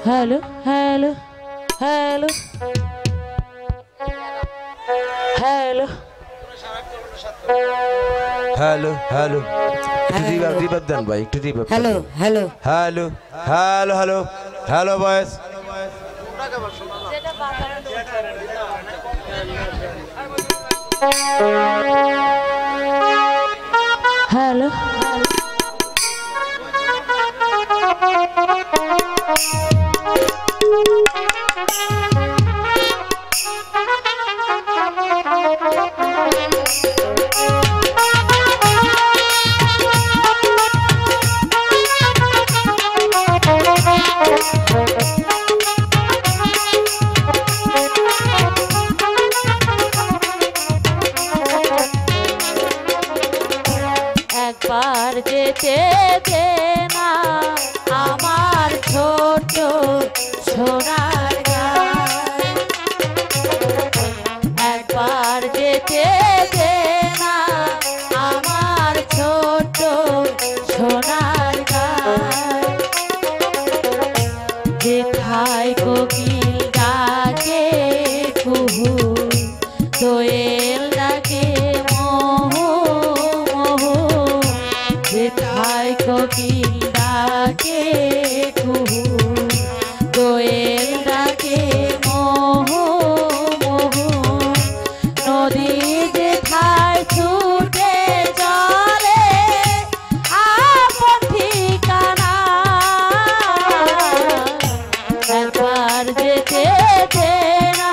Hello, hello, hello, hello, hello, hello. Reverb দেন ভাই, একটু reverb। Hello, hello, hello, hello, hello, hello boys. hello. একবার যেতে দে না আমার ছোট সোনার গায়, একবার যেতে দে না আমার ছোট সোনার গায়, যেথায় কোকিল ডাকে কুহু, দোয়েল ডাকে মোহো মোহো, যেথায় কোকিল ডাকে কুহু, দোয়েল ডাকে মোহো মোহো, নদী যেথায় ছুটে চলে আপন ঠিকানা, একবার যেতে দে না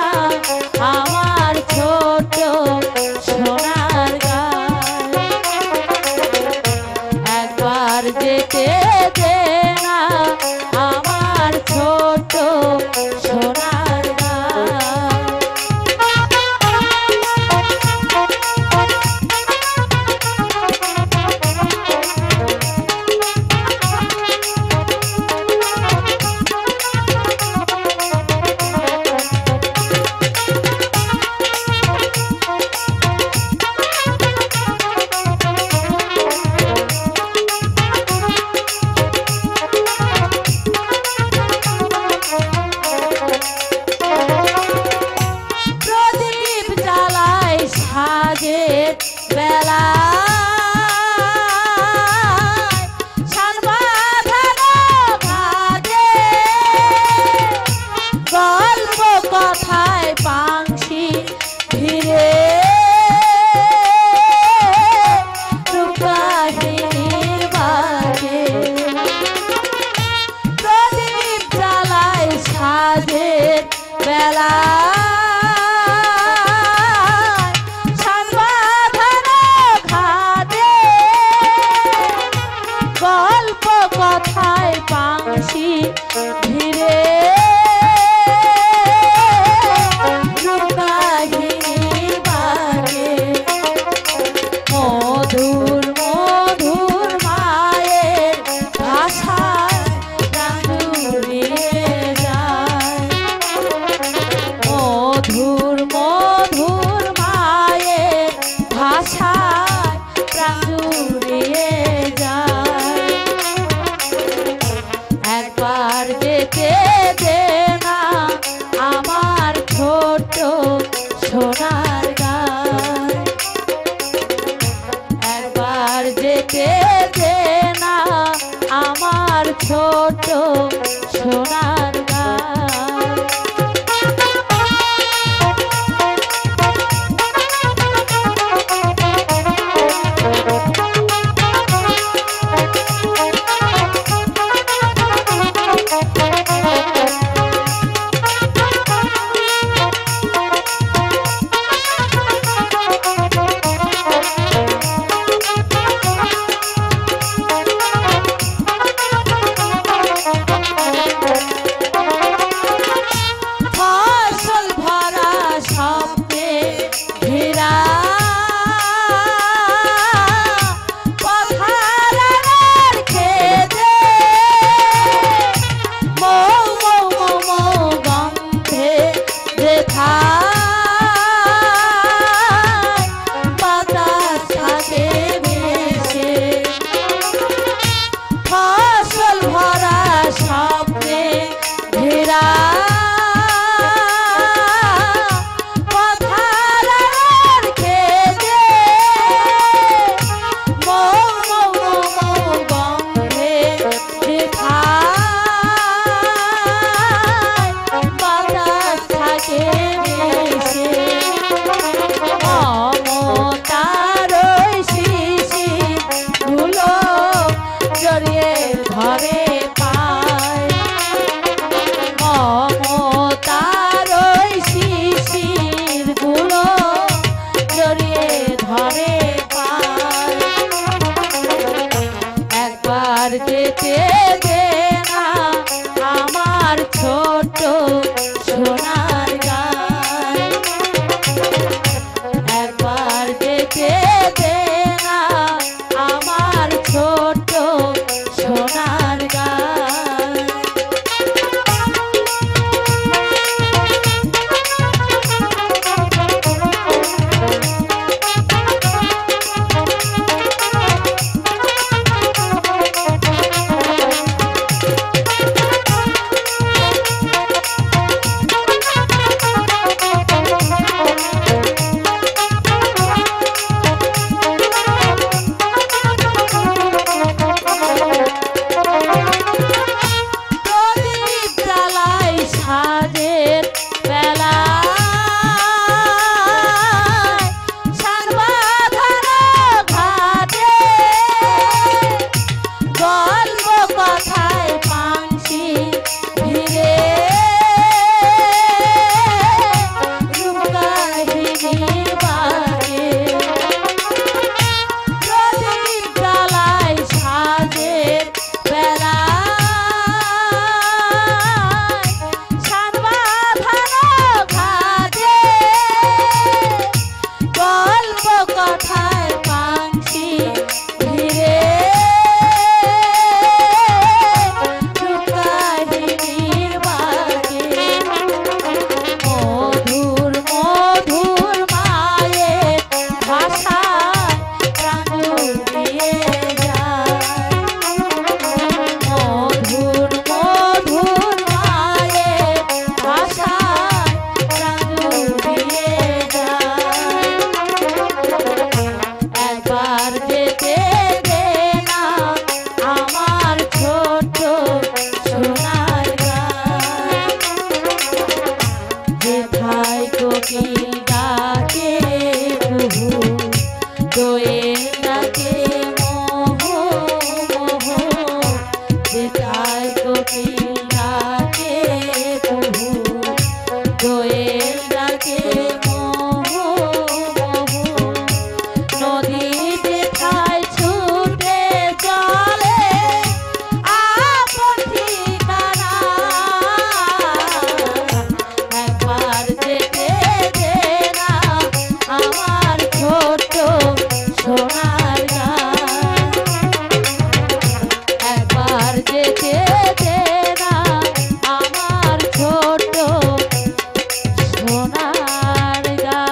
আমার ছোট সোনার গায়, একবার যেতে দে না আমার ছোট সোনার গায়। প্রদীপ জ্বালাই সাজের বেলা, গল্প কথায় পাংশি ধীরে রূপকাহিনীর বাজে, প্রদীপ জ্বালাই সাজের বেলা, গল্প কথায় পাংশি ধীরে রূপকাহিনীর বাজে, মধুর মধুর মায়ের ভাষায় প্রাণ জুড়িয়ে যায়, মধুর মধুর মায়ের ভাষায় প্রাণ জুড়িয়ে যায়, একবার যেতে দে না আমার ছোট সোনার গায়, একবার যেতে দে না আমার ছোট সোনার গায়। কোয়েল ডাকে মোহো মোহো নদী যেথায় ছুটে চলে আপন ঠিকানা একবার যেতে দে না আমার ছোট সোনার গান একবার যেতে দে না আমার ছোট সোনার গান।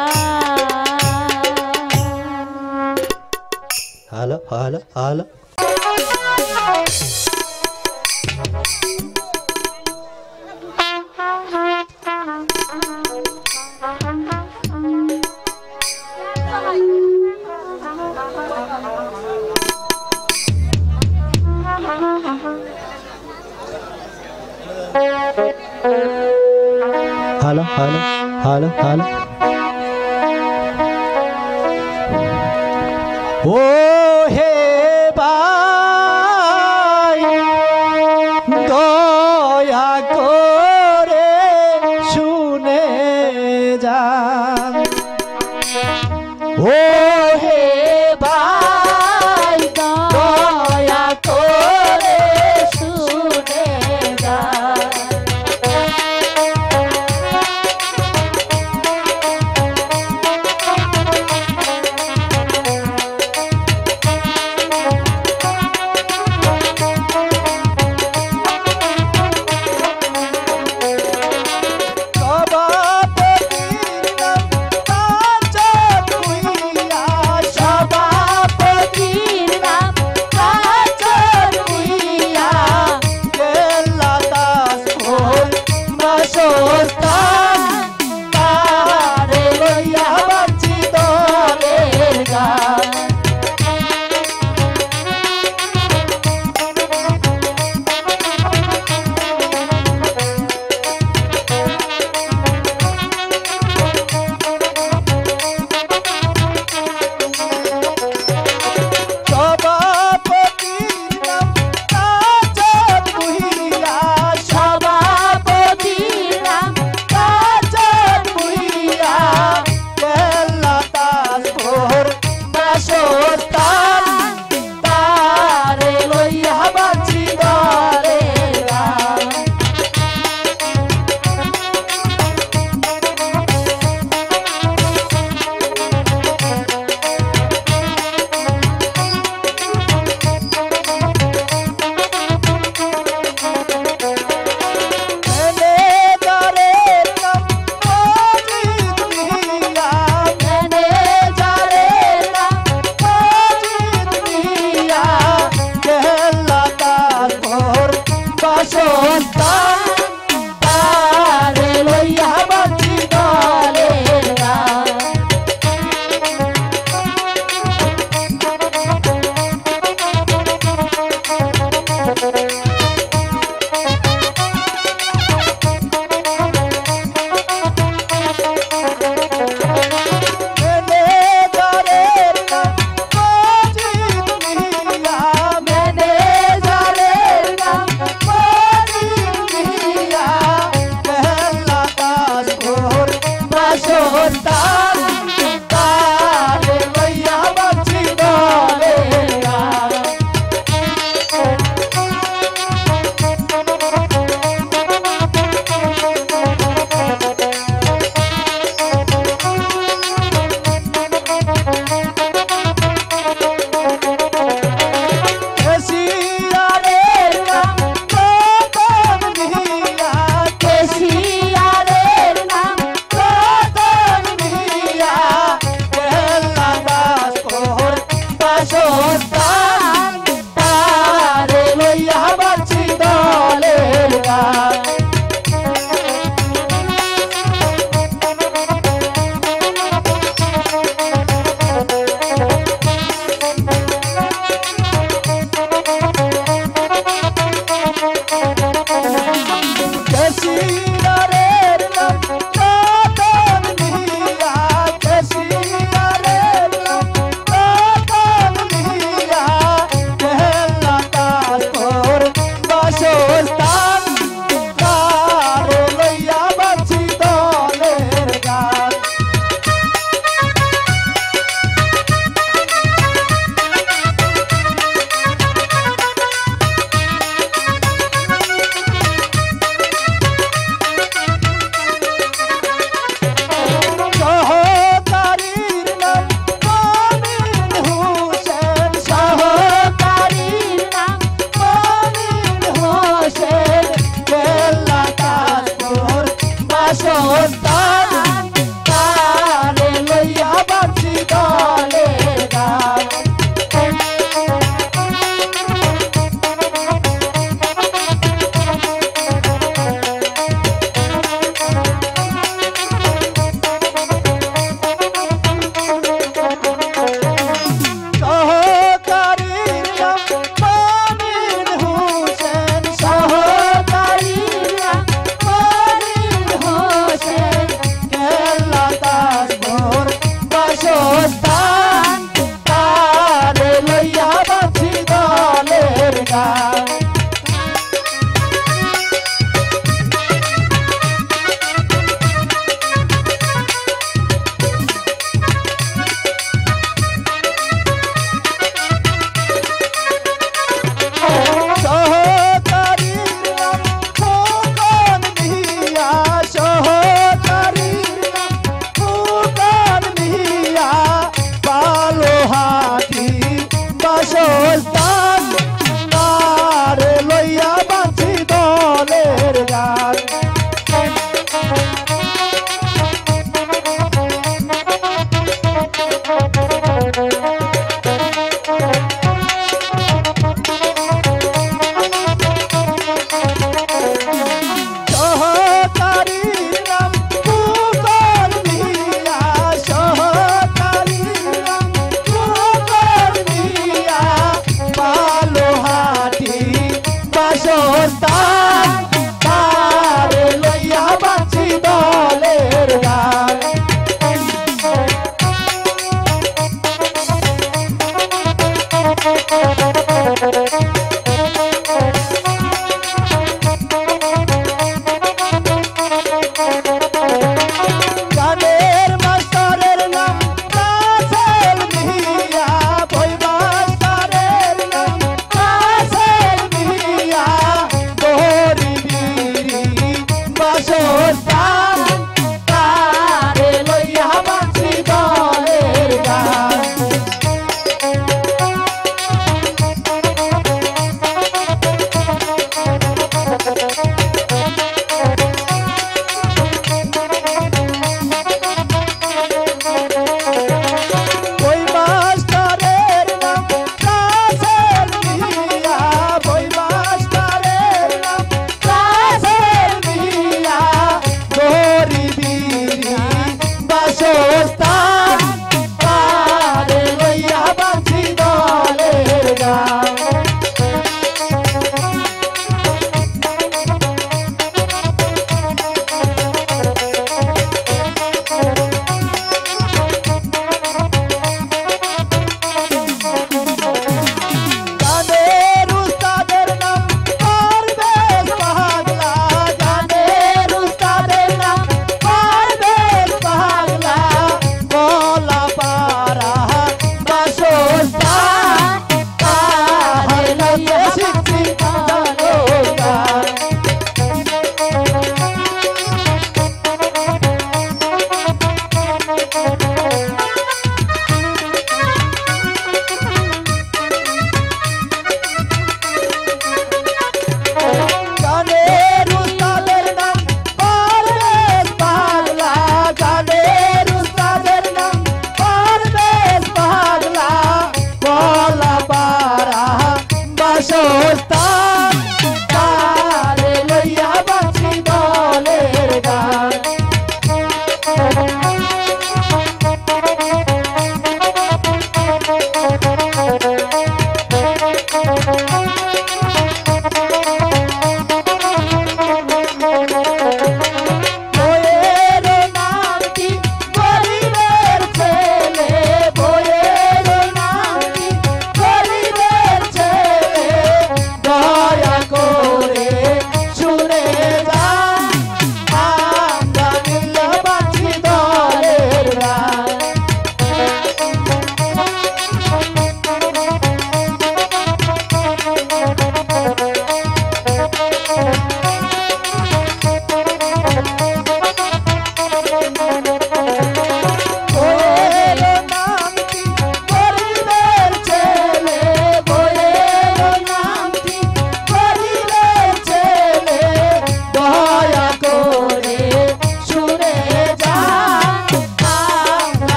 Hello hello hello hello hello hello hello ও হে ভাই দয়া করে শুনে যান ও হে ভাই দয়া করে শুনে যান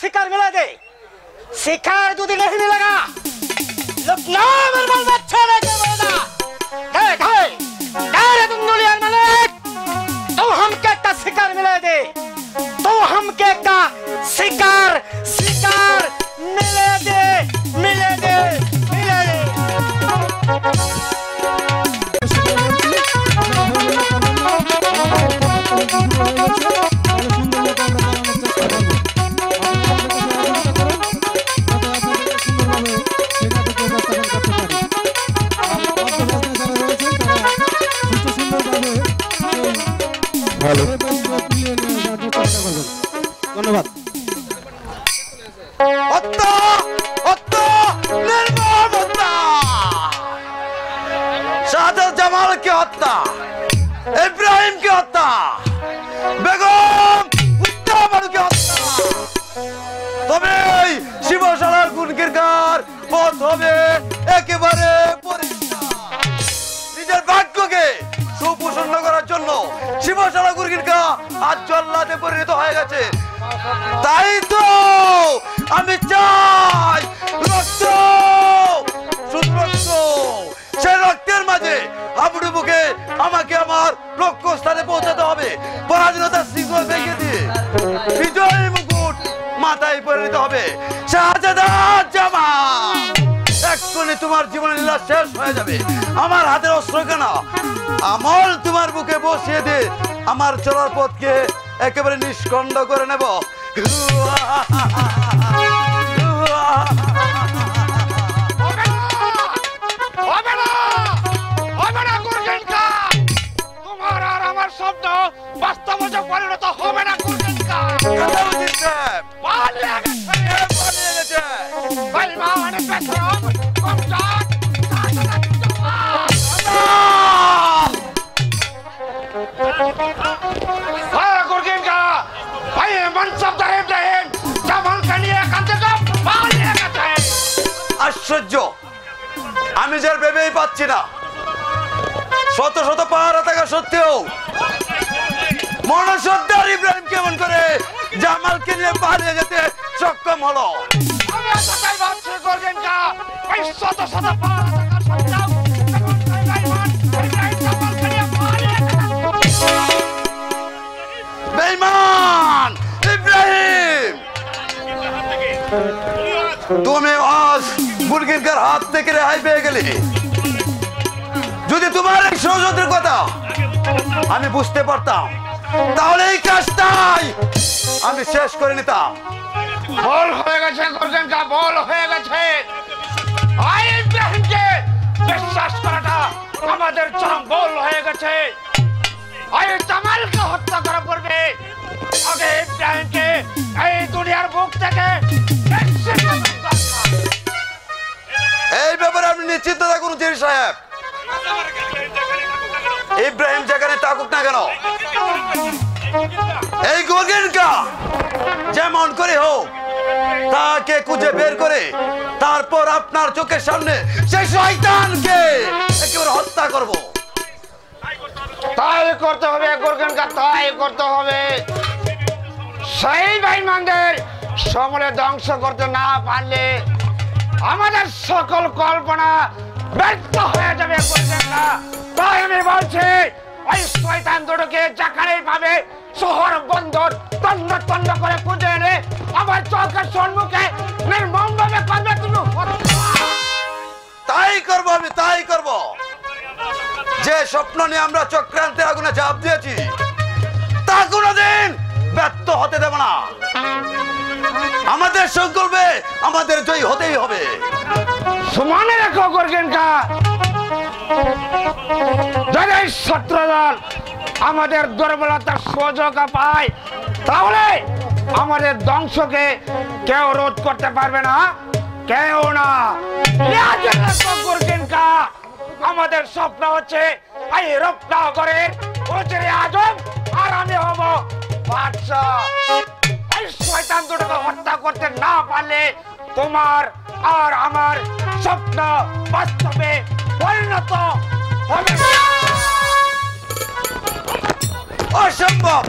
शिकार मिला दे। शिकार दूधी नहीं मिलेगा। लुकना मरमल बच्चा लेके बोला। गए गए गए तुम दुनिया मालिक। तो हम क्या का शिकार मिला दे। तो हम क्या का शिकार शिकार मिले दे मिले दे मिले दे। ধন্যবাদ। শাহাদাত জামালকে হত্যা, ইব্রাহিমকে হত্যা, বেগম উত্তমাকে হত্যা। তবে শিবশালার গুণকীর্তন পথ হবে একেবারে পরিষ্কার। নিজের ভাগ্যকে সুপ্রসন্ন করার জন্য শিবশালা গুণকীর্তন আজ জল্লাদে পরিণত হয়ে গেছে। তাই তো আমি চাই রক্ত, শুধু রক্ত। সেই রক্তের মাঝে হাবুডু বুকে আমাকে আমার লক্ষ্য স্থানে পৌঁছাতে হবে। পরাধীনতার শৃঙ্খল ভেঙে দিয়ে বিজয় মুকুট মাথায় পরিণত হবে। শাহজাদাত জামাল, এক্ষুনি তোমার জীবনের লীলা শেষ হয়ে যাবে। আমার হাতের অস্ত্রখানা আমল তোমার বুকে বসিয়ে দিয়ে আমার চলার পথকে একেবারে নিষ্কণ্ড করে নেব। তোমার আর আমার শব্দ বাস্তবে পরিণত হবে না। আশ্চর্য, আমি যার ভেবেই পাচ্ছি না। শত শত পাহারা থাকা সত্ত্বেও মনসদ্দার ইব্রাহিম কেমন করে জামালকে নিয়ে পালিয়ে যেতে সক্ষম হলো? তুমি আজ বুলকিনকার হাত থেকে রেহাই পেয়ে গেলে। যদি তোমার এই ষড়যন্ত্রের কথা আমি বুঝতে পারতাম তাহলে এই কাজটাই আমি শেষ করে নিতাম। বল হয়ে গেছে গর্জনকা, বল হয়ে গেছে। আই ইব্রাহিমকে বিশ্বাস করাটা আমাদের চরম বল হয়ে গেছে। আই জামালকে হত্যা করা পড়বে। আগে ইব্রাহিমকে এই দুনিয়ার বুক থেকে এই ব্যাপারে আপনি নিশ্চিন্ত থাকুন জিরি সাহেব। ইব্রাহিম যেখানে থাকুক না কেন, এই গর্জনকা যেমন করে হোক তাকে খুঁজে বের করে তারপর আপনার চোখের সামনে সেই শয়তানকে একেবারে হত্যা করব। তাই করতে হবে গর্জনকা, তাই করতে হবে। সেই বেঈমানদের সমূলে ধ্বংস করতে না পারলে আমাদের সকল কল্পনা ব্যর্থ হয়ে যাবে গর্জনকা। তাই আমি বলছি ওই শয়তান দুটোকে যেখানেই পাবে শহর বন্দর তন্ন তন্ন করে খুঁজে এনে আমার চোখের সম্মুখে নির্মমভাবে করবে তুমি হত্যা। তাই করব আমি, তাই করব। যে স্বপ্ন নিয়ে আমরা চক্রান্তের আগুনে ঝাঁপ দিয়েছি তা কোনোদিন ব্যর্থ হতে দেব না। আমাদের সংকল্পে আমাদের জয় হতেই হবে। সমানে রেখো গর্জনকা, যদি শত্রুদল আমাদের দুর্বলতার সুযোগ পায় তাহলে আমাদের ধ্বংসকে কেউ রোধ করতে পারবে না, কেউ না। গর্জনকা, আমাদের স্বপ্ন হচ্ছে এই রূপনগরের ওজিরে আজম আর আমি হব বাদশা। এই শয়তান দুটোকে হত্যা করতে না পারলে তোমার আর আমার স্বপ্ন বাস্তবে পরিণত হবে না। অসম্ভব।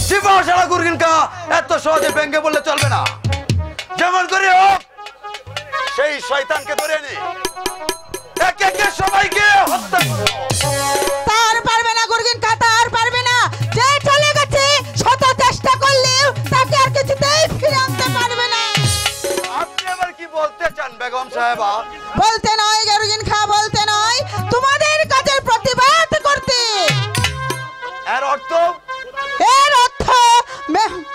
জীবনশালা গর্জনকা এত সহজে ভেঙে বললে চলবে না। যেমন করে হোক সেই শয়তানকে ধরে নি, একে একে সবাইকে হত্যা করো। তার পারবে না গর্জনকা, তার পারবে না। যে চলে গেছে শত চেষ্টা করলেও তাকে আর কিছুতেই ফিরে আনতে পারবে না। আপনি আবার কি বলতে চান বেগম সাহেবা? বলতে নয় গর্জনকা, বলতে নয়, তোমাদের কাজের প্রতিবাদ করতে। এর অর্থ? এর অর্থ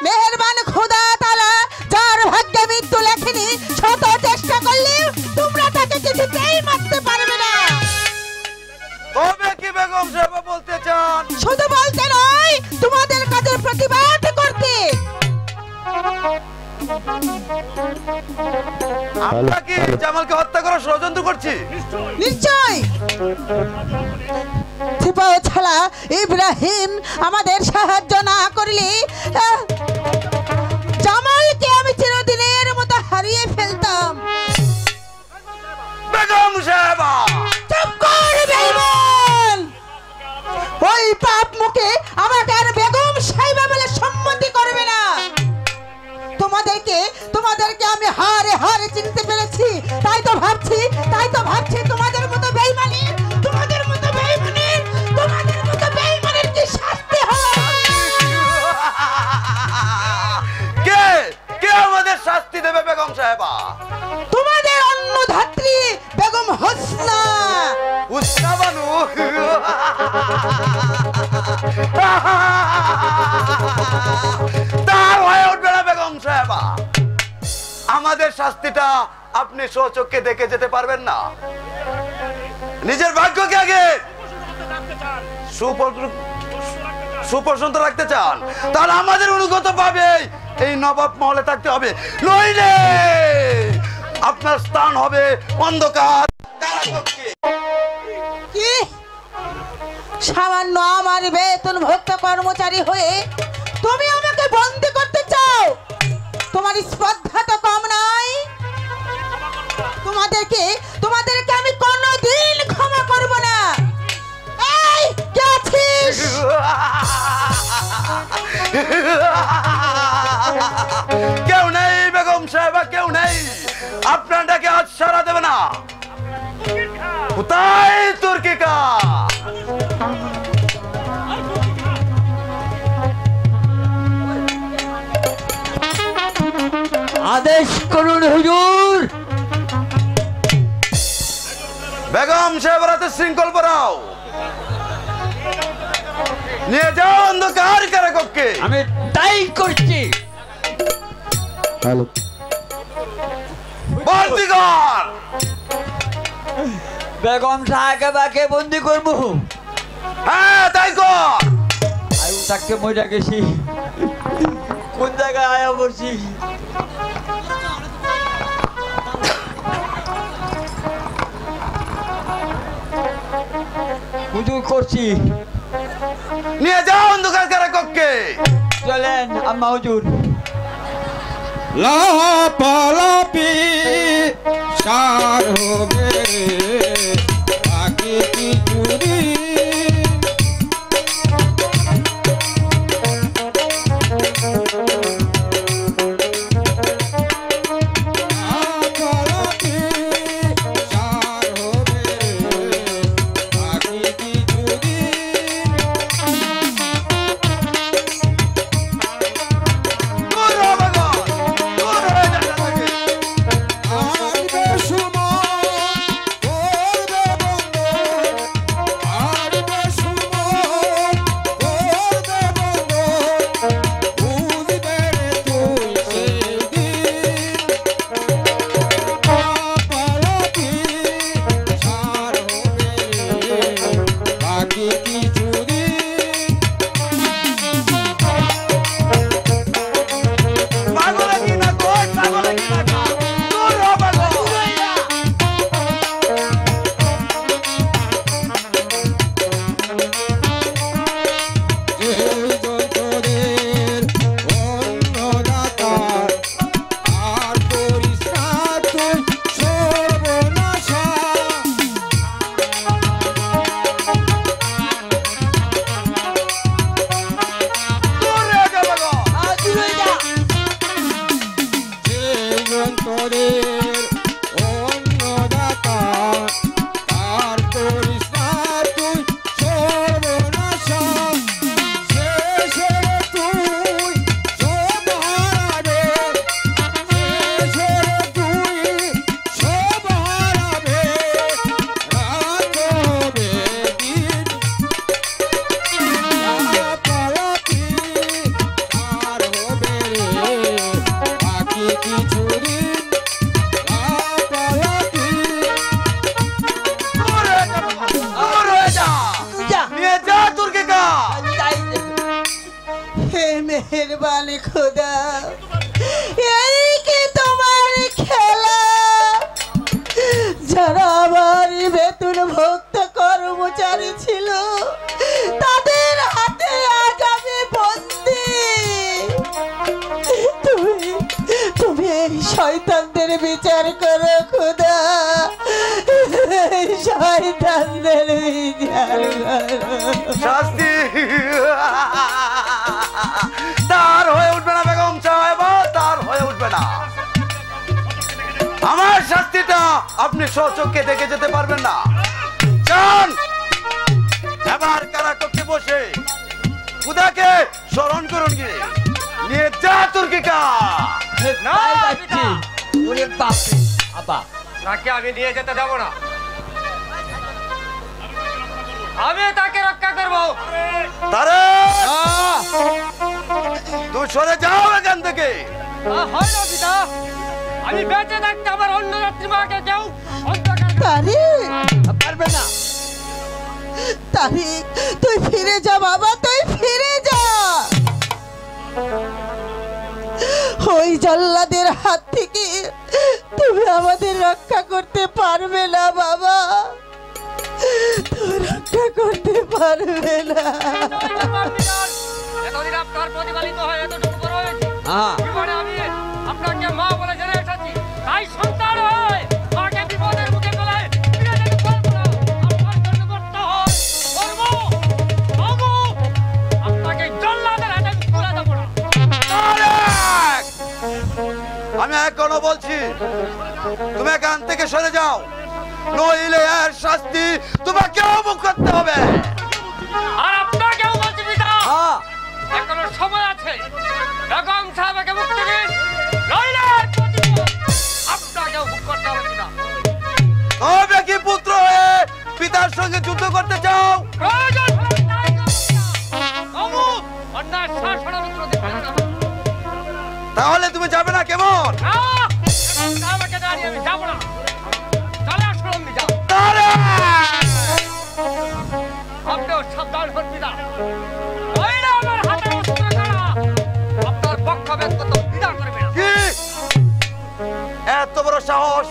মেহেরবান খোদা তাআলা যার ভাগ্যে মৃত্যু লেখেনি শত চেষ্টা করলেও তোমরা তাকে কিছুতেই মারতে পারবে না। তবে কি বেগম সাহেবা বলতে চান? শুধু বলতে নয়, তোমাদের কাজের প্রতিবাদ করতে। আমরা কি জামালকে হত্যা করার ষড়যন্ত্র করছি? নিশ্চয়। সিপাহ ছাড়া ইব্রাহিম আমাদের সাহায্য না করলে জামালকে আমি চিরদিনের মতো হারিয়ে ফেলতাম। বেগম সাহেবা চুপ কর বেঈমান! ওই পাপ মুখে আমাকে আর বেগম সাহেবা বলে সম্মতি করবে না। তোমাদেরকে আমি হারে হারে চিনতে পেরেছি। তাই তো ভাবছি তোমাদের মতো বেঈমানের কি শাস্তি হয়। কে আমাদের শাস্তি দেবে বেগম সাহেবা? তোমাদের অন্নধাত্রী বেগম হোসনা। হুসনা বানু তা হয়ে উঠবে না বেগম সাহেবা। আমাদের শাস্তিটা আপনি স্বচক্ষে দেখে যেতে পারবেন না। নিজের ভাগ্যকে আগে সুপ্রশান্ত রাখতে চান তাহলে আমাদের অনুগত ভাবে এই নবাব মহলে থাকতে হবে, নইলে আপনার স্থান হবে অন্ধকার কারাকক্ষে। কি সামান্য আমার বেতনভুক্ত কর্মচারী হয়ে তুমি আমাকে বন্দী করতে চাও? তোমার স্পর্ধা তো কম নয়। তোমাদেরকে আমি কোনোদিন ক্ষমা করব না। এই কে আছিস? কেউ নেই বেগম সাহেবা, কেউ নেই। আপনার ডাকে আজ সারা দেবে না। কোথায় তুর্কিকা? আদেশ বেগম সাহেবের হাতে শৃঙ্খল পরাও, নিয়ে যাও অন্ধকার কারাকক্ষে। আমি তাই করছি। হ্যালো, বন্দি কর। বেগম সাহেবাকে বন্দি করবো। হ্যাঁ তাই কর। আয়ু তাকে মজা গেছি, কোন জায়গায় আয়া পড়ছি। হুজুর করছি, নিয়ে যাও অন্ধকার কারাকক্ষে। চলেন আম্মা হুজুর। লাপালাপি সার হবে বাকি কিছু मेहरबानी खुदा यही की तुम्हारी खेला যারা আমার বেতন ভুক্ত কর্মচারী ছিল তাদের হাতে আজ আমি বন্দী। তুমি তুমি এই শয়তানদের বিচার করো খুদা, শয়তানদের বিচার করো। শাস্তি তার হয়ে উঠবে না বেগম সাহেব, তার হয়ে উঠবে না। আমার শাস্তিটা আপনি স্বচক্ষে দেখে যেতে পারবেন না। যান এবার কারাকক্ষে বসে খুদাকে স্মরণ করুন গিয়ে, নিয়ে যা তুর্কিকা। তাকে আমি নিয়ে যেতে দেবো না, আমি তাকে রক্ষা করবো। তারে তুই সরে যাও এখান থেকে। হয় না পিতা, আমি বেঁচে থাকতে আমার অন্য রাত্রি মাকে কেউ পারবে না। তারিক তুই ফিরে যা বাবা, তুই ফিরে যা। ওই জল্লাদের হাত থেকে তুমি আমাদের রক্ষা করতে পারবে না বাবা, তুমি রক্ষা করতে পারবে না। এতদিন আপনার প্রতিপালিত হয়ে এতটুকু বড় হয়েছে, জীবনে আমি আপনাকে মা বলে জেনে এসেছি, তাই সন্তান হয় মাকে বিপদের মুখে ফেলে ফিরে যেতে পারবো না। আপনার জন্য করতে হয় করবো, তবু আপনাকে জল্লাদের হাতে তুলে দেবো না। আমি এখনো বলছি তুমি এখান থেকে সরে যাও, নইলে এর শাস্তি তোমাকেও ভোগ করতে হবে। আর আপনাকেও বলছি পিতা, এখনো সময় আছে, বেগম সাহেবকে মুক্তি দিন, নইলে আপনাকেও ভোগ করতে হবে পিতা। তবে কি পুত্র হয়ে না কেমন? আমাকে দাঁড়িয়ে আমি যাবো না, চলে আসুন আমি যাও। আপনিও সাবধান হন পিতা, নইলে আমার হাতে অস্ত্র করা আপনার পক্ষাঘাত করতে বিধান করবে না। কি এত বড় সাহস?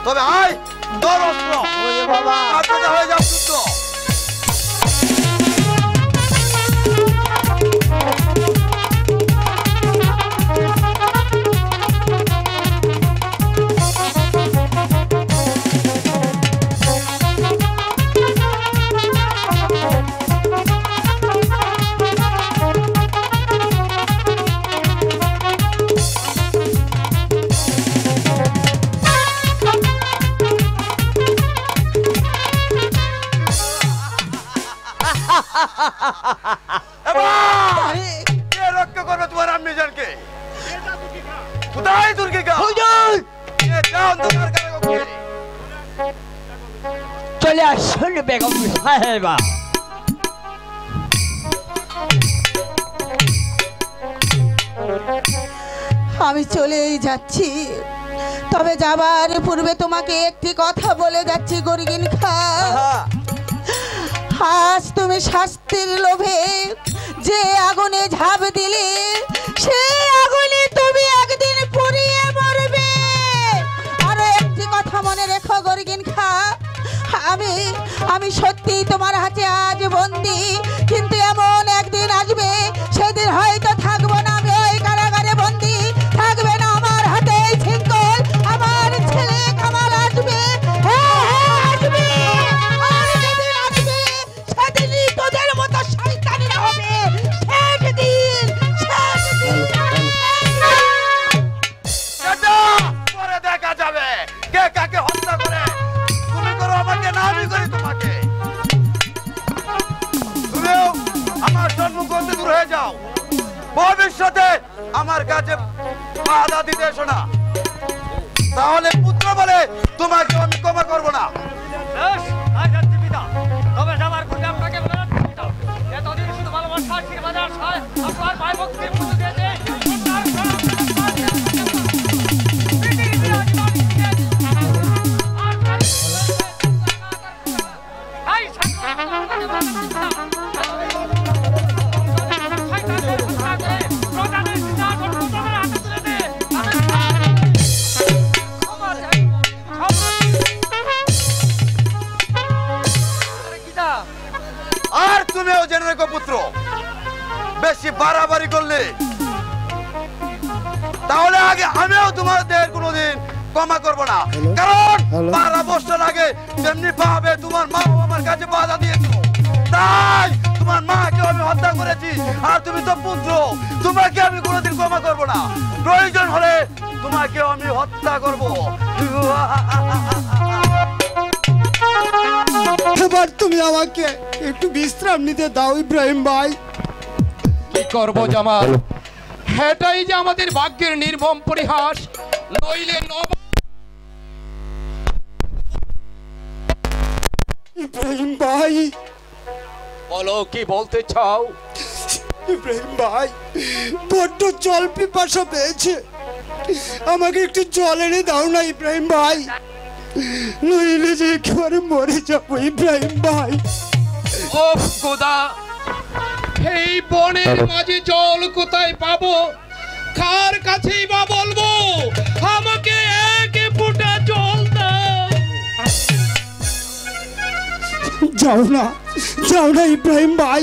তবে আয় তোর অস্ত্র বাবা হয়ে যাও পুত্র। কে রক্ষা করবে তোমার আম্মিজানকে? কোথায় দুর্গিকা? চলে আসুন বেগম সাহেবা। আমি চলেই যাচ্ছি, তবে যাবার পূর্বে তোমাকে একটি কথা বলে যাচ্ছি গরিগিন খা। আজ তুমি শাস্তির লোভে যে আগুনে ঝাঁপ দিলে, সেই আগুনে তুমি একদিন পুড়িয়ে মরবে। আরো একটি কথা মনে রেখো গরিগিন খা, আমি সত্যি তোমার হাতে আজ বন্দি, কিন্তু এমন একদিন আসবে সেদিন হয়তো থাকবো না আমি ওই কারাগারে বন্দি, থাকবে না আমার হাতে এই শৃঙ্খল। আমার ছেলে কামাল আসবে, আসবে, আর যেদিন আসবে সেদিনই তোদের মতো শয়তানিরা হবে। শেষ দিন, শেষ দিন। পরে দেখা যাবে কে কাকে হত্যা করে। তুমি করো আমাকে না আমি করি তোমাকে। তুমিও আমার সম্মুখ হতে দূর হয়ে যাও। ভবিষ্যতে আমার কাছে বাধা দিতে এসো না, তাহলে পুত্র বলে তোমাকে আমি ক্ষমা করবো না। বেশ, আজ যাচ্ছি পিতা, তবে যাবার পূর্বে আপনাকে বলে রাখছি পিতা, এতদিন শুধু ভালোবাসা আশীর্বাদ আর সহায় আপনার ভাই ভক্তির পুজো দিয়েছে। আর তুমিও জেনে রেখো পুত্র, বেশি বাড়াবাড়ি করলে তাহলে আগে আমিও তোমাদের কোনোদিন ক্ষমা করবো না। কারণ 12 বছর আগে যেমনি ভাবে তোমার মা আমার কাছে বাধা দিয়েছিল, তাই তোমার মাকে আমি হত্যা করেছি। আর তুমি তো পুত্র, তোমাকে আমি কোনোদিন ক্ষমা করবো না। প্রয়োজন হলে তোমাকে আমি হত্যা করবো। এবার তুমি আমাকে একটু বিশ্রাম নিতে দাও ইব্রাহিম ভাই। কি করবো জামাল, এটাই যে আমাদের ভাগ্যের নির্মম পরিহাস। নইলে ইব্রাহিম ভাই, বলো কি বলতে চাও? ইব্রাহিম ভাই, বড্ড জল পিপাসা পেয়েছে, আমাকে একটু জল এনে দাও না ইব্রাহিম ভাই, নইলে যে একেবারে মরে যাবো ইব্রাহিম ভাই। ওফ খোদা, এই বনের মাঝে জল কোথায় পাবো? কার কাছেই বা বলবো আমাকে এক ফোঁটা জল দাও? যাও না, যাও না ইব্রাহিম ভাই,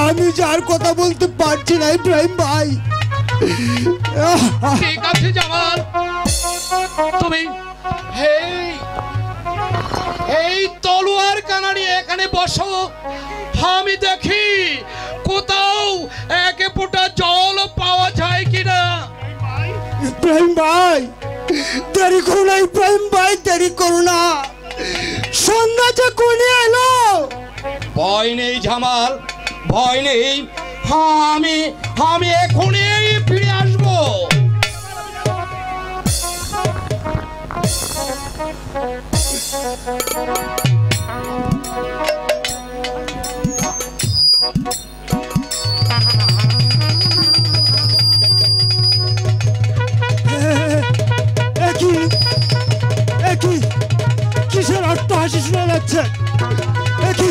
আমি যার কথা বলতে পারছি না ইব্রাহিম ভাই। ঠিক আছে জামাল, তুমি এই তলোয়ার কানাড়ি এখানে বসো, আমি দেখি কোথাও এক ফোঁটা জল পাওয়া যায় কিনা। ইব্রাহিম ভাই, দেরি করো না ইব্রাহিম ভাই, দেরি করো না, সন্ধ্যা যে কোনে এলো। ভয় নেই জামাল, ভয় নেই, আমি এখনই ফিরে আসবো। যাচ্ছে। দেখি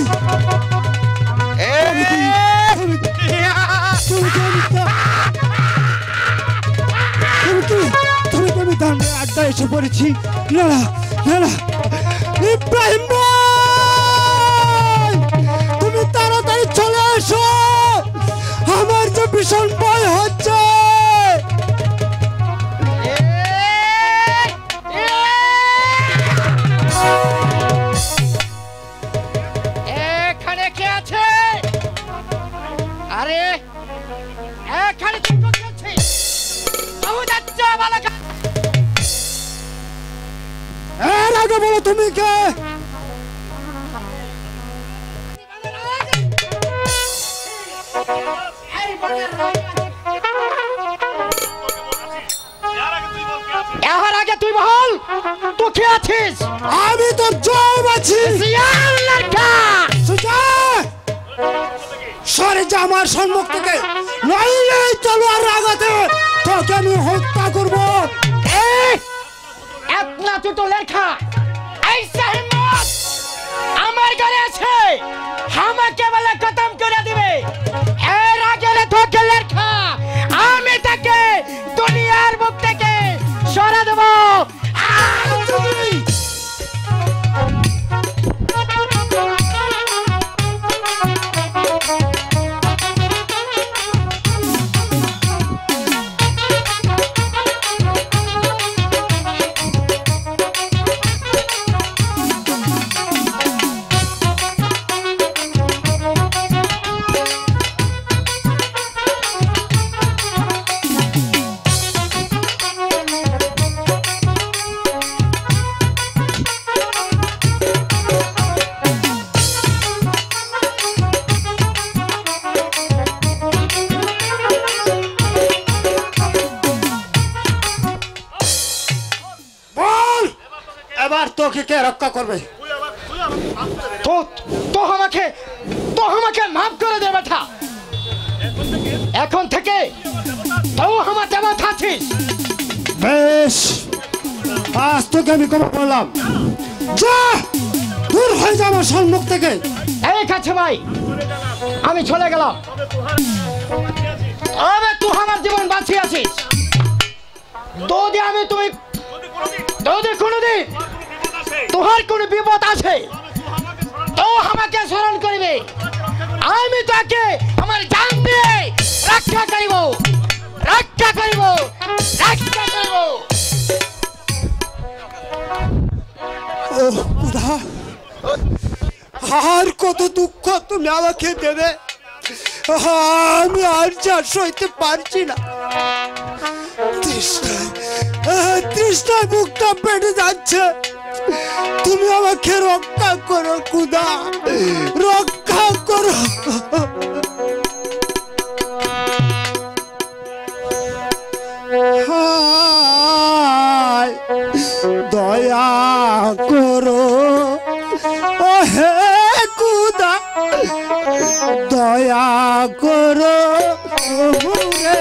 তুমি দাঁড়িয়ে আড্ডা এসে পড়েছি। না না না না, ইব্রাহিম ভাই, তুমি তাড়াতাড়ি চলে এসো, আমার যে ভীষণ ভয় হচ্ছে। এখানে কে আছে? আরে এখানে কি করছিস? এর আগে বলো তুমি কে? এর আগে তুই বল, তুই কে আছিস? আমি তো জব আছি। সরে যা আমার সম্মুখ থেকে, নইলে তলোয়ার লাগাতে তোকে আমি হত্যা করবো। এতনা ছোট লেখা আমার ঘরে আছে, আমাকে বলে খতম করে দিবে। এর আগে তোকে লেখা আমি তাকে দুনিয়ার মুখ থেকে সরা দেব। এবার তোকে কে রক্ষা করবে? তো আমাকে মাফ করে দে বেটা। এখন থেকে তো আমার দেবতা আছিস। বেশ, আজ তোকে আমি ক্ষমা করলাম। যা, দূর হয়ে যা আমার সম্মুখ থেকে। ঠিক আছে ভাই, আমি চলে গেলাম। তবে তুই আমার জীবন বাঁচিয়ে আছিস। যদি কোনোদিন তোহার কোনো বিপদ আছে তো আমাকে স্মরণ করবে। আমি তাকে আমার জান দিয়ে রক্ষা করিব। ও খোদা, আর কত দুঃখ তুমি আমাকে দেবে, আমি আর যা সইতে পারছি না। তৃষ্ণায় বুকটা পেটে যাচ্ছে। তুমি আমাকে রক্ষা করো খোদা, রক্ষা করো। দয়া করো ও হে খোদা, দয়া করো রে।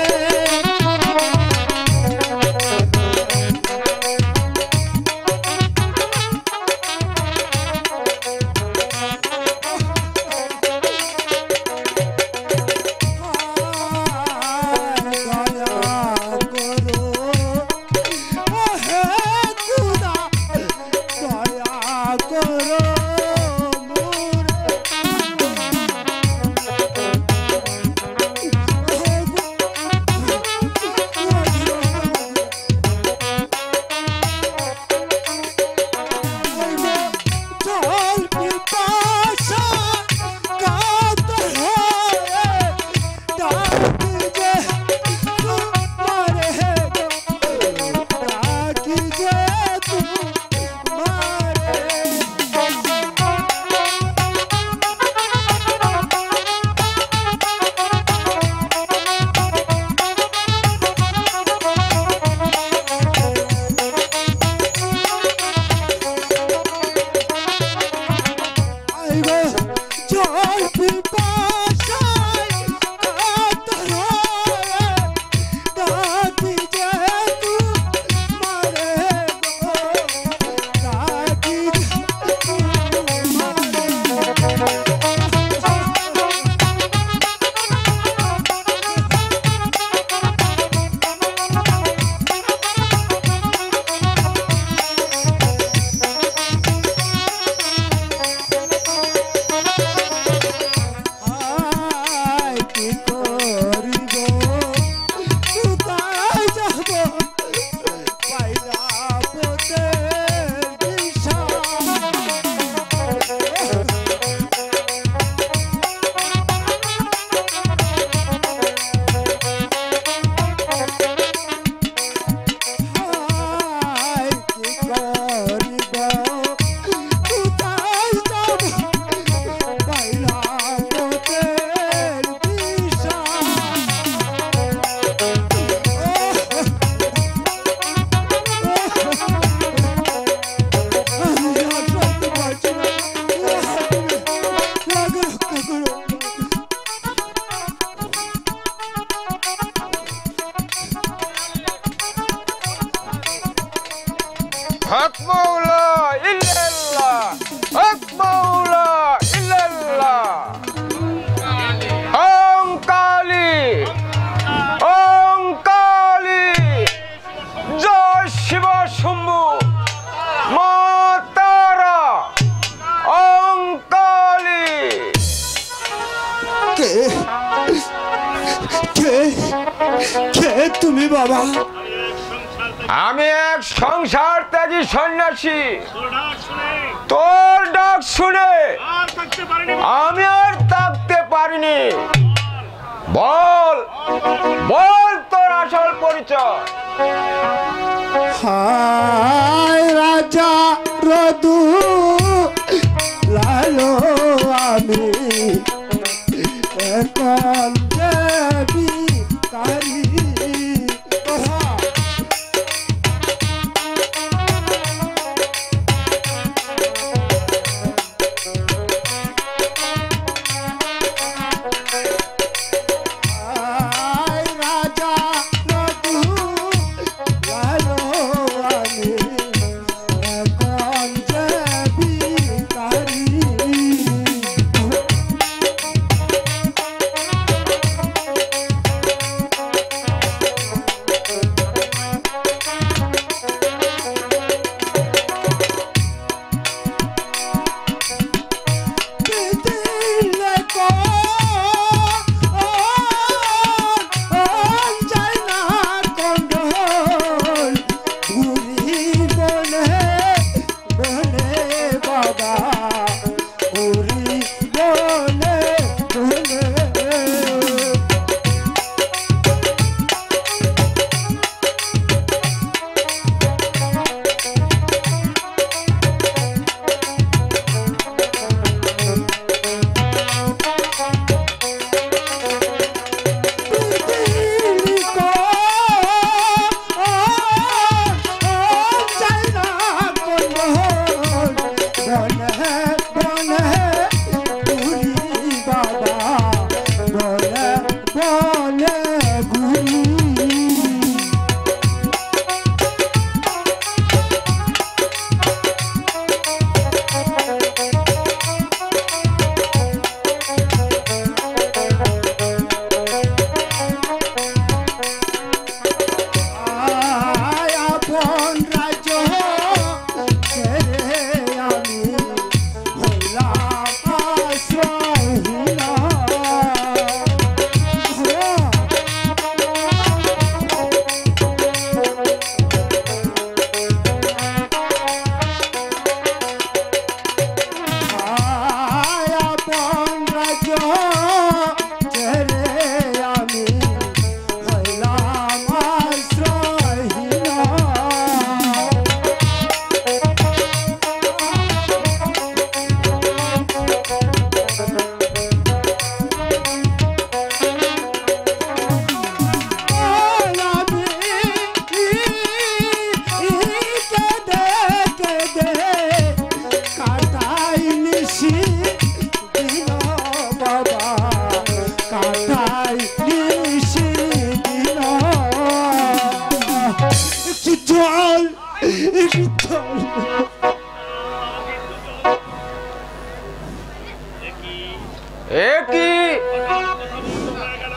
কে তুমি বাবা? আমি এক সংসার ত্যাগী সন্ন্যাসী। তোর ডাক শুনে আমি আর থাকতে পারিনি। বল বল তোর আসল পরিচয়। হায় রাজা রদু লালো আমি এখন দেবী তারি।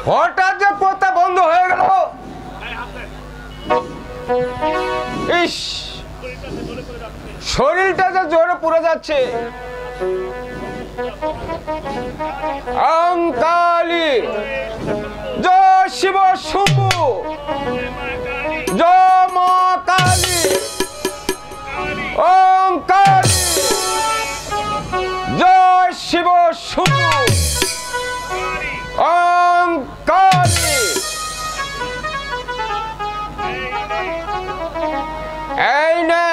হঠাৎ যে পথটা বন্ধ হয়ে গেল। ইস, শরীরটা যে জোরে পুড়ে যাচ্ছে। কালী জয় শিব শম্ভু, জয় মা কালী, ওম কালী জয় শিব শম্ভু, ওম কালী। এই না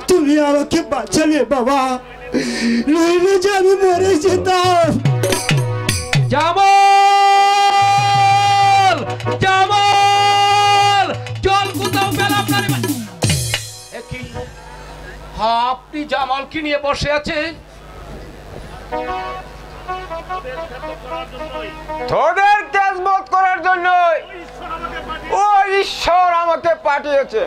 তুমি আমাকে বাঁচালে বাবা, নইলে যে আমি মরে যেতাম। জামাল, জামাল, জল কোথাও পেল আপনার? আপনি জামালকে নিয়ে বসে আছেন? তোদের তেজমত করার জন্য ও ঈশ্বর আমাকে পাঠিয়েছে।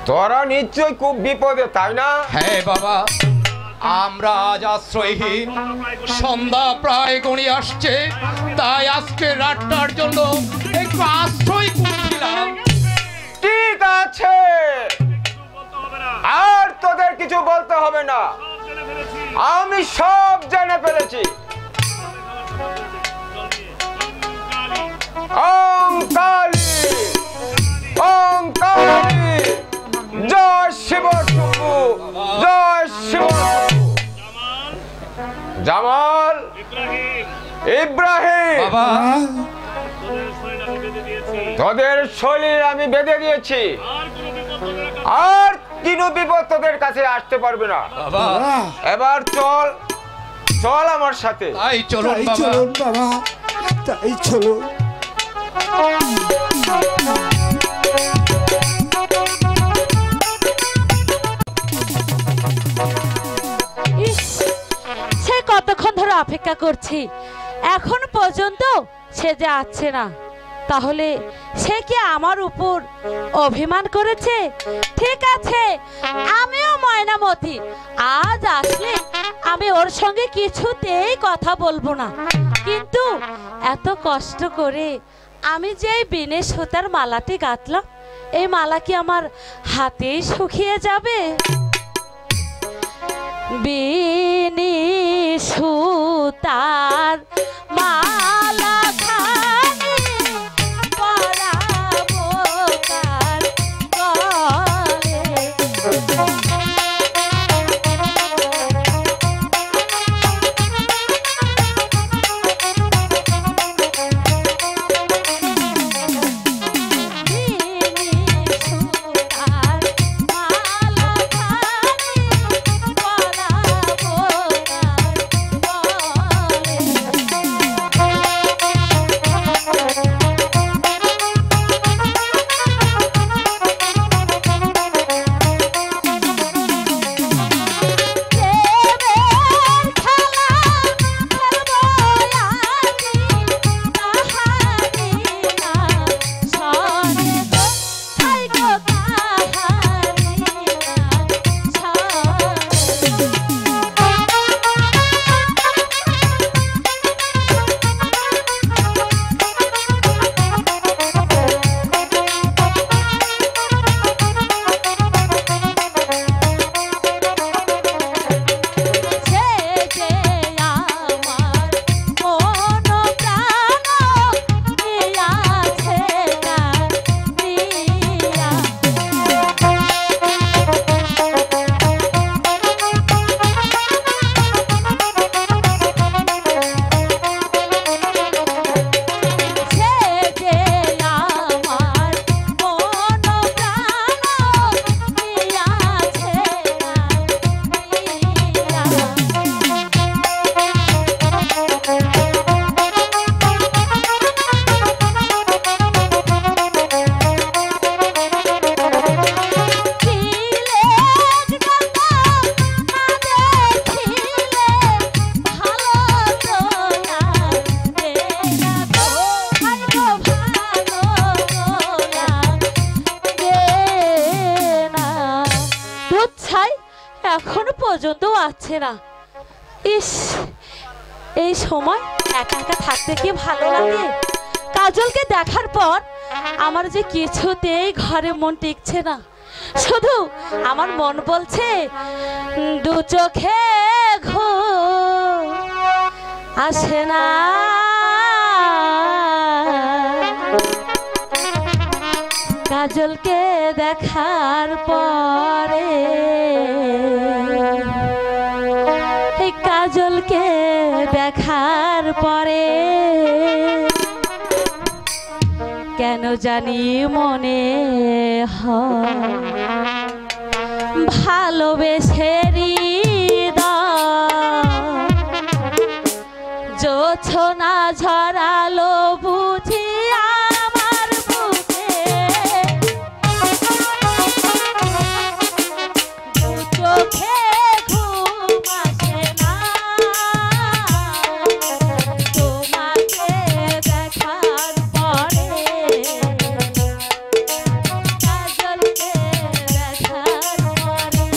তোরা নিশ্চয়ই খুব বিপদে, তাই না? হ্যাঁ বাবা, আমরা আজ আশ্রয়হীন, সন্ধ্যা প্রায় গড়িয়ে আসছে, তাই আজকে রাতটার জন্য একটু আশ্রয় করছিলাম। ঠিক আছে, আর তোদের কিছু বলতে হবে না, আমি সব জেনে ফেলেছি। ওম কালী, ওম কালী, জয় শিব শম্ভু, জয় শিব শম্ভু। জামাল, ইব্রাহিম, বাবা তোদের শরীর আমি বেঁধে দিয়েছি, আর কোনো বিপদ তোদের কাছে আসতে পারবে না। বাবা এবার চল, চল আমার সাথে। তাই চলুন তাই বাবা। চলুন বাবা, তাই চলুন। ইস, সে কতক্ষণ ধরে অপেক্ষা করছি, এখন পর্যন্ত সে যে আসছে না। তাহলে সে কি আমার উপর অভিমান করেছে? ঠিক আছে, আমিও ময়নামতি, আজ আসলে আমি ওর সঙ্গে কিছুতেই কথা বলবো না। কিন্তু এত কষ্ট করে আমি যে এই বিনে সুতার মালাটি গাঁথলাম, এই মালা কি আমার হাতেই শুকিয়ে যাবে? বিনি সুতার মালা খানি পরাবো কার গলে। এখনো পর্যন্ত আসছে না। ইস, এই সময় একা একা থাকতে কি ভালো লাগে। কাজলকে দেখার পর আমার যে কিছুতেই ঘরে মন টিকছে না। শুধু আমার মন বলছে দু চোখে ঘুম আসে না। কাজলকে দেখার পরে, এই কাজলকে দেখার পরে কেন জানি মনে হয় ভালোবেসে জোছনা ঝরালো বুঝি আমার বুকে, দু চোখে ঘুম আসে না। তোমাকে দেখার পরে, কাজলকে দেখার পরে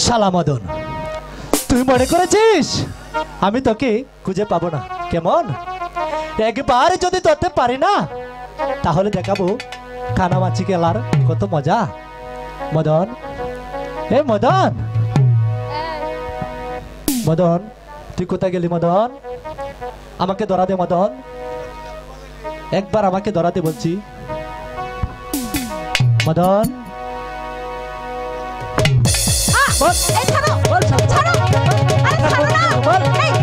শালা মদন, তুই মনে করেছিস আমি তোকে খুঁজে পাবো না? কেমন, একবার যদি ধরতে পারি না তাহলে দেখাবো কানামাছি খেলার কত মজা। মদন, এ মদন, মদন তুই কোথায় গেলি? মদন, আমাকে ধরা দে। মদন, একবার আমাকে ধরা দে বলছি। মদন, এই ছাড়ো, ছাড়ো, আরে ছাড়ো না, এই,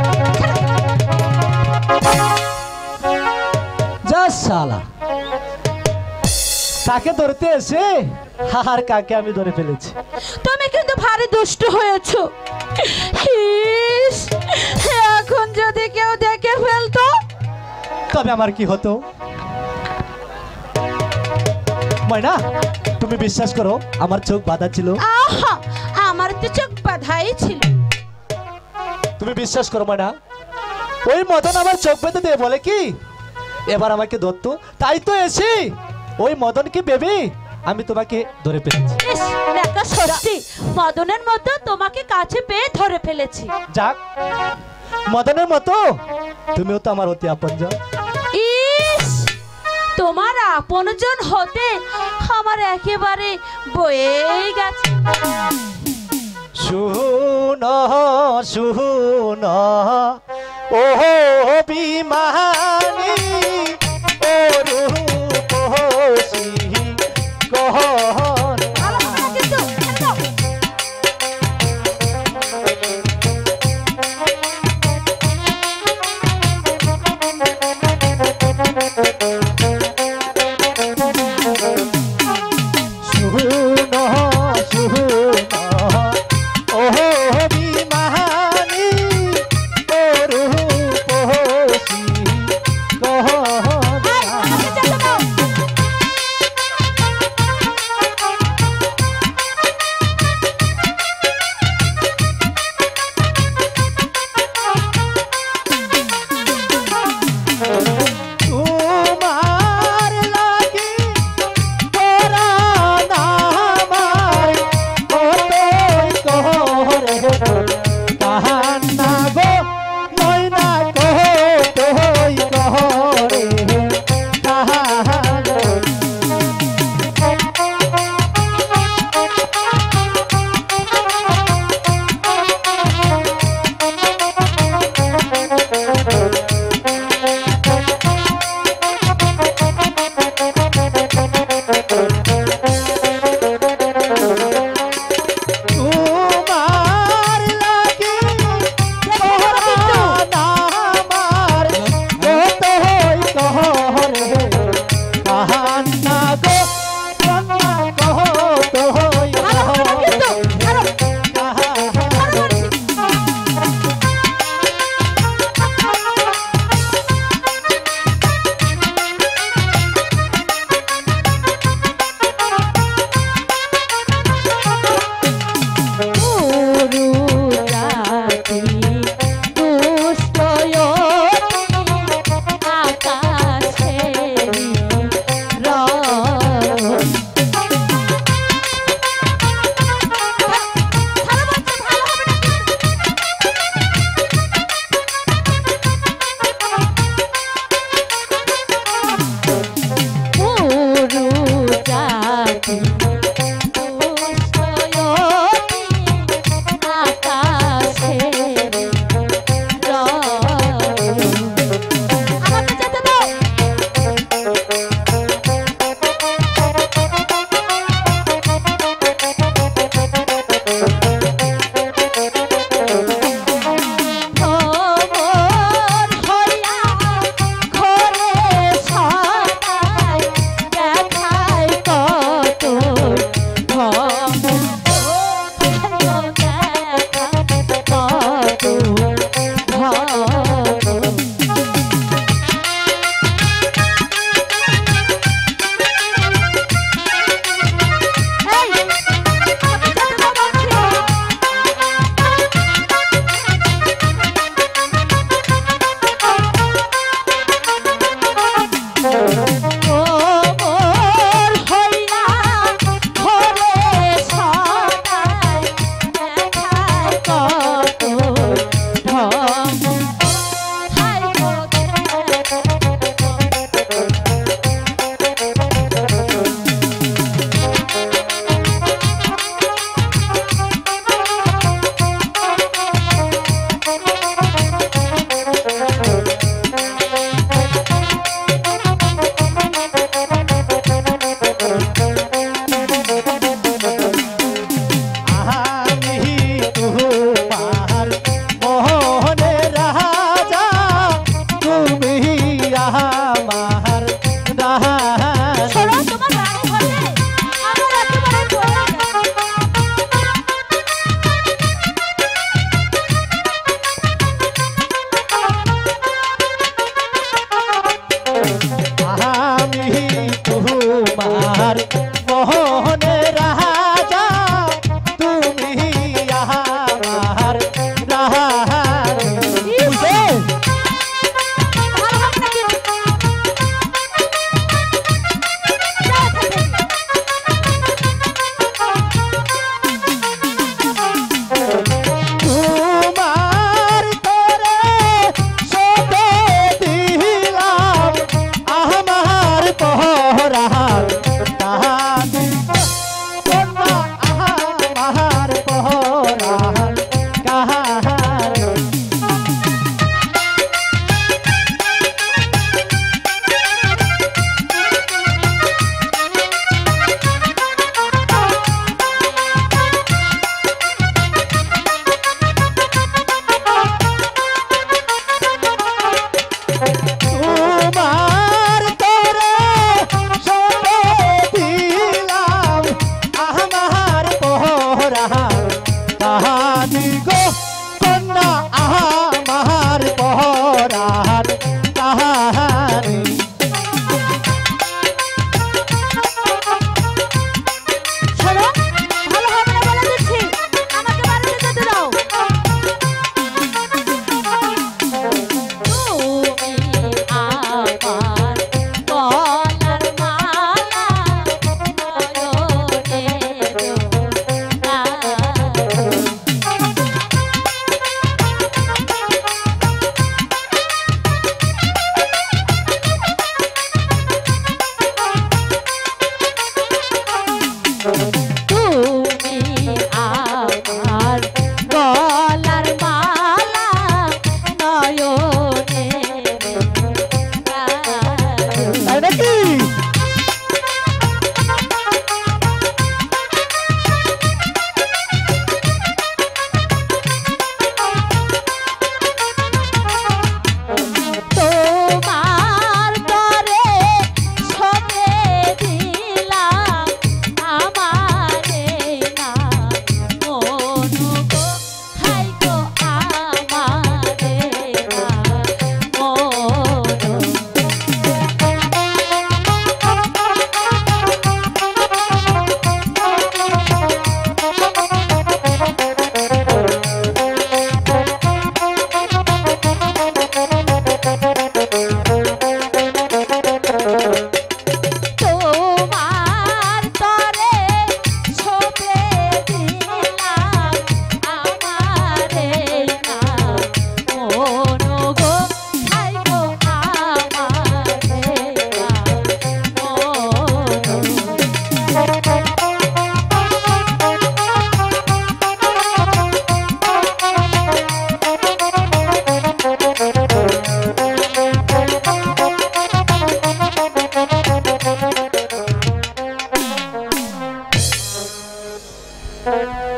যা শালা, কাকে ধরতে এসে আর কাকে আমি ধরে ফেলেছি। তুমি কিন্তু ভারী দুষ্ট হয়েছো। ইস, এখন যদি কেউ দেখে ফেলতো তবে আমার কি হতো? ময়না, তুমি বিশ্বাস করো আমার চোখ বাঁধা ছিল। আহা, আমার তো চোখ বাঁধাই ছিল। তুমি বিশ্বাস করো ময়না, ওই মদন আমার চোখ বেঁধে দিয়ে বলে কি এবার আমাকে ধরতো, তাই তো এসে ওই মদনকে ভেবে আমি তোমাকে ধরে ফেলেছি। ইস, দেখা সত্যি মদনের মতো তোমাকে কাছে পেয়ে ধরে ফেলেছি। যাক, মদনের মতো তুমিও তো আমার অতি আপনজন। ইস, তোমার আপনজন হতে আমার একেবারে বয়ে গেছে। শুনো শুনো ও বিমানী, ও রূপসী গহন। শুনো শুনো ও বিমানী, ও রূপসী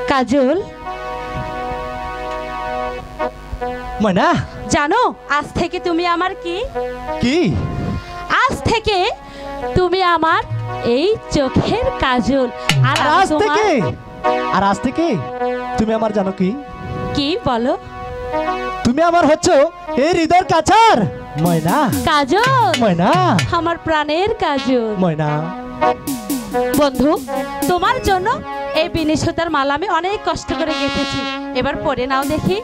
কাজল, ময়না, জানো আজ থেকে তুমি আমার কি? কি? আজ থেকে তুমি আমার এই চোখের কাজল। আর আর আমি আজ তোমার- থেকে, আর আজ থেকে তুমি আমার জানো কি? কি বলো? তুমি আমার হচ্ছে এই হৃদয়ের কাছার ময়না। কাজল, ময়না, আমার প্রাণের কাজল। ময়না। বন্ধু, তোমার জন্য এই বিনি সুতার মালা আমি অনেক কষ্ট করে গেঁথেছি, এবার পরে নাও দেখি।